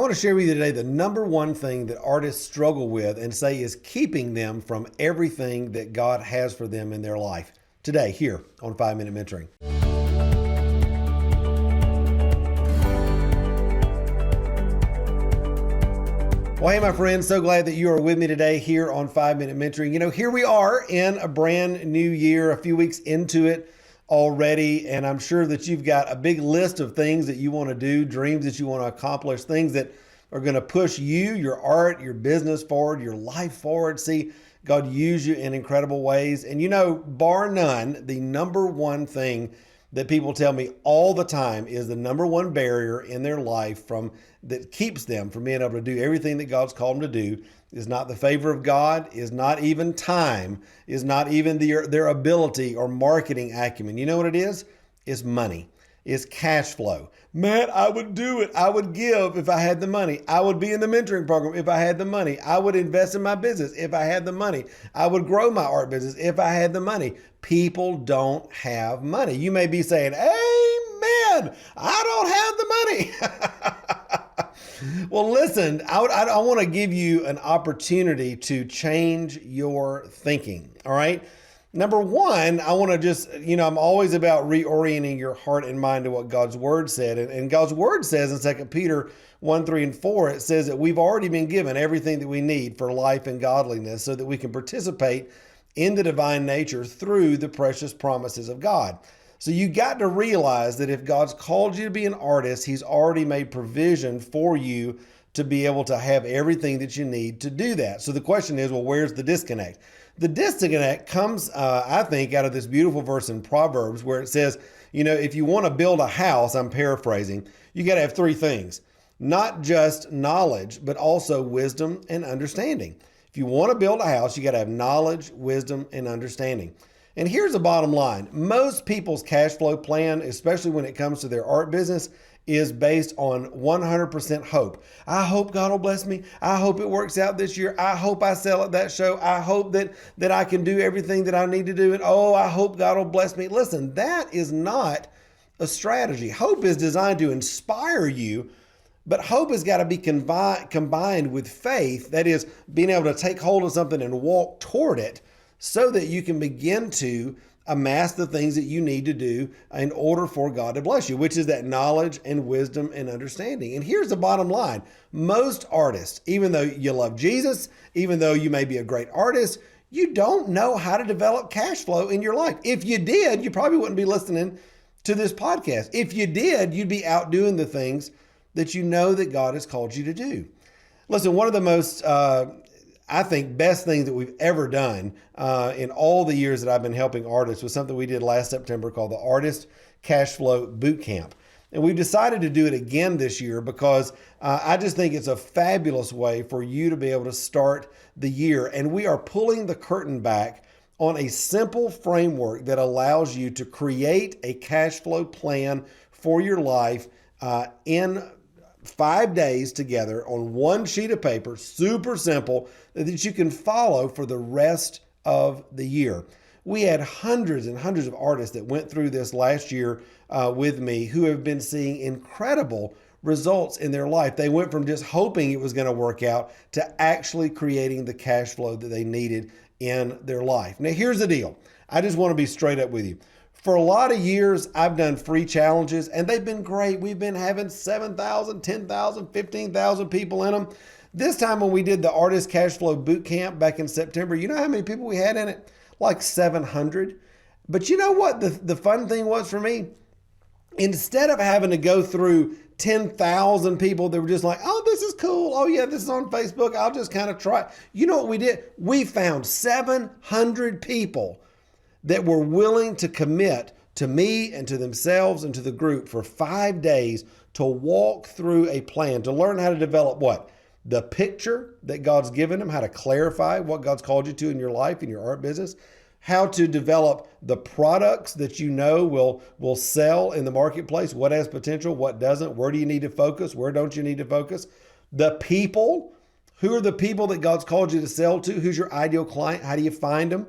want to share with you today the number one thing that artists struggle with and say is keeping them from everything that God has for them in their life. Today, here on 5-Minute Mentoring. Well, hey, my friends, so glad that you are with me today here on 5-Minute Mentoring. You know, here we are in a brand new year, a few weeks into it already, and I'm sure that you've got a big list of things that you want to do, dreams that you want to accomplish, things that are going to push you, your art, your business forward, your life forward. See God use you in incredible ways. And you know, bar none, the number one thing that people tell me all the time is the number one barrier in their life that keeps them from being able to do everything that God's called them to do is not the favor of God, is not even time, is not even their ability or marketing acumen. You know what it is? It's money. It's cash flow. Man, I would do it. I would give if I had the money. I would be in the mentoring program if I had the money. I would invest in my business if I had the money. I would grow my art business if I had the money. People don't have money. You may be saying, amen, I don't have the money. Well, listen, I want to give you an opportunity to change your thinking, all right? Number one, I want to just, I'm always about reorienting your heart and mind to what God's Word said. And God's Word says in 2 Peter 1, 3, and 4, it says that we've already been given everything that we need for life and godliness so that we can participate in the divine nature through the precious promises of God. So you got to realize that if God's called you to be an artist, He's already made provision for you to be able to have everything that you need to do that. So the question is, well, where's the disconnect? The disconnect comes, I think, out of this beautiful verse in Proverbs where it says, if you want to build a house, I'm paraphrasing, you got to have three things, not just knowledge, but also wisdom and understanding. If you want to build a house, you got to have knowledge, wisdom, and understanding. And here's the bottom line. Most people's cash flow plan, especially when it comes to their art business, is based on 100% hope. I hope God will bless me. I hope it works out this year. I hope I sell at that show. I hope that I can do everything that I need to do. And I hope God will bless me. Listen, that is not a strategy. Hope is designed to inspire you, but hope has got to be combined with faith. That is, being able to take hold of something and walk toward it so that you can begin to amass the things that you need to do in order for God to bless you, which is that knowledge and wisdom and understanding. And here's the bottom line. Most artists, even though you love Jesus, even though you may be a great artist, you don't know how to develop cash flow in your life. If you did, you probably wouldn't be listening to this podcast. If you did, you'd be out doing the things that you know that God has called you to do. Listen, one of the most I think best thing that we've ever done in all the years that I've been helping artists was something we did last September called the Artist Cashflow Bootcamp. And we've decided to do it again this year because I just think it's a fabulous way for you to be able to start the year. And we are pulling the curtain back on a simple framework that allows you to create a cash flow plan for your life in 5 days together on one sheet of paper, super simple, that you can follow for the rest of the year. We had hundreds and hundreds of artists that went through this last year with me who have been seeing incredible results in their life. They went from just hoping it was going to work out to actually creating the cash flow that they needed in their life. Now, here's the deal. I just want to be straight up with you. For a lot of years, I've done free challenges, and they've been great. We've been having 7,000, 10,000, 15,000 people in them. This time when we did the Artist Cashflow Bootcamp back in September, you know how many people we had in it? Like 700. But you know what the fun thing was for me? Instead of having to go through 10,000 people that were just like, oh, this is cool. Oh, yeah, this is on Facebook. I'll just kind of try. You know what we did? We found 700 people that were willing to commit to me and to themselves and to the group for 5 days to walk through a plan, to learn how to develop what? The picture that God's given them, how to clarify what God's called you to in your life, in your art business, how to develop the products that you know will sell in the marketplace, what has potential, what doesn't, where do you need to focus, where don't you need to focus, the people, who are the people that God's called you to sell to, who's your ideal client, how do you find them?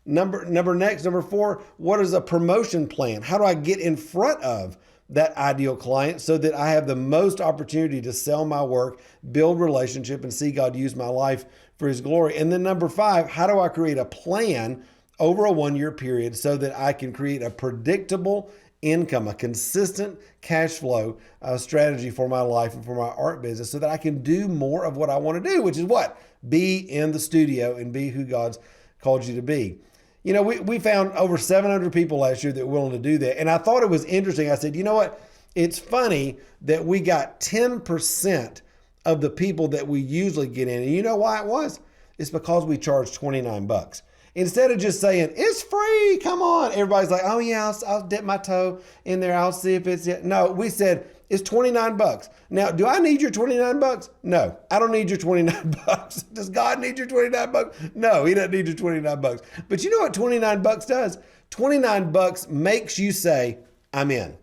Number 4, what is a promotion plan? How do I get in front of that ideal client so that I have the most opportunity to sell my work, build relationship, and see God use my life for his glory. And then number 5, how do I create a plan over a 1-year period so that I can create a predictable income, a consistent cash flow strategy for my life and for my art business so that I can do more of what I want to do, which is what? Be in the studio and be who God's called you to be. You know, we found over 700 people last year that were willing to do that. And I thought it was interesting. I said, you know what? It's funny that we got 10% of the people that we usually get in. And you know why it was? It's because we charged $29. Instead of just saying, it's free, come on. Everybody's like, oh yeah, I'll dip my toe in there. I'll see if it's it. No, we said, it's $29. Now, do I need your $29? No, I don't need your $29. Does God need your $29? No, he doesn't need your $29. But you know what $29 does? $29 makes you say, I'm in.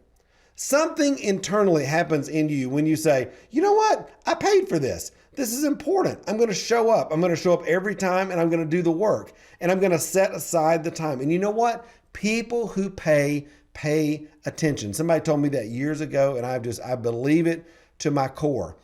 Something internally happens in you when you say, you know what? I paid for this. This is important. I'm going to show up. I'm going to show up every time and I'm going to do the work and I'm going to set aside the time. And you know what? People who pay attention. Somebody told me that years ago and I believe it to my core.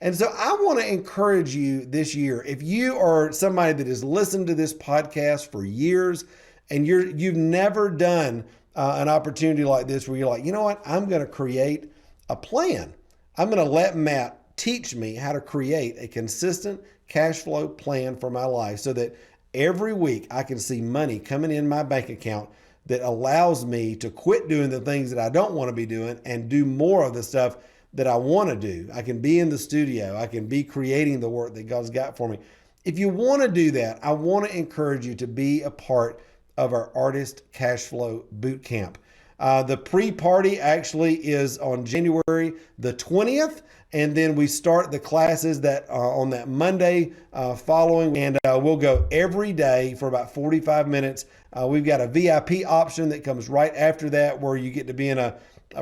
And so I want to encourage you this year. If you are somebody that has listened to this podcast for years and you've never done an opportunity like this where you're like, you know what? I'm going to create a plan. I'm going to let Matt teach me how to create a consistent cash flow plan for my life so that every week I can see money coming in my bank account that allows me to quit doing the things that I don't want to be doing and do more of the stuff that I want to do. I can be in the studio. I can be creating the work that God's got for me. If you want to do that, I want to encourage you to be a part of our Artist Cashflow Bootcamp. The pre-party actually is on January the 20th. And then we start the classes that on that Monday following. And we'll go every day for about 45 minutes. We've got a VIP option that comes right after that where you get to be in a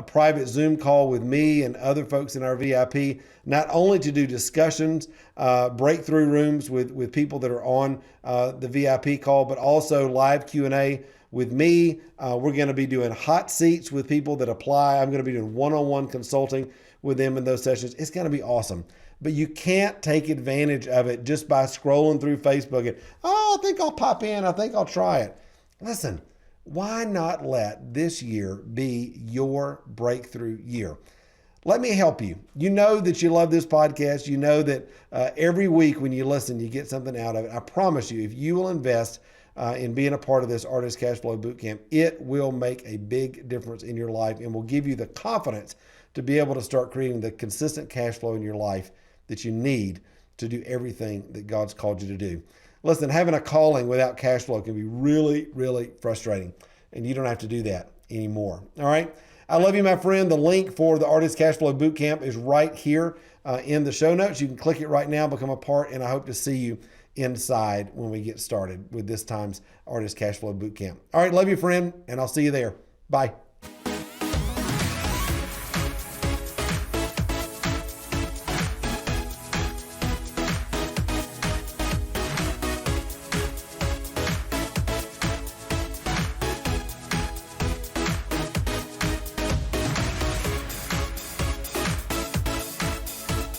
private Zoom call with me and other folks in our VIP, not only to do discussions, breakthrough rooms with people that are on the VIP call, but also live Q&A with me. We're going to be doing hot seats with people that apply. I'm going to be doing one-on-one consulting with them in those sessions. It's going to be awesome. But you can't take advantage of it just by scrolling through Facebook and, I think I'll pop in. I think I'll try it. Listen, why not let this year be your breakthrough year? Let me help you. You know that you love this podcast. You know that every week when you listen, you get something out of it. I promise you, if you will invest in being a part of this Artist Cashflow Bootcamp, it will make a big difference in your life and will give you the confidence to be able to start creating the consistent cash flow in your life that you need to do everything that God's called you to do. Listen, having a calling without cash flow can be really, really frustrating, and you don't have to do that anymore. All right. I love you, my friend. The link for the Artist Cashflow Bootcamp is right here in the show notes. You can click it right now, become a part, and I hope to see you inside when we get started with this time's Artist Cashflow Bootcamp. All right. Love you, friend, and I'll see you there. Bye.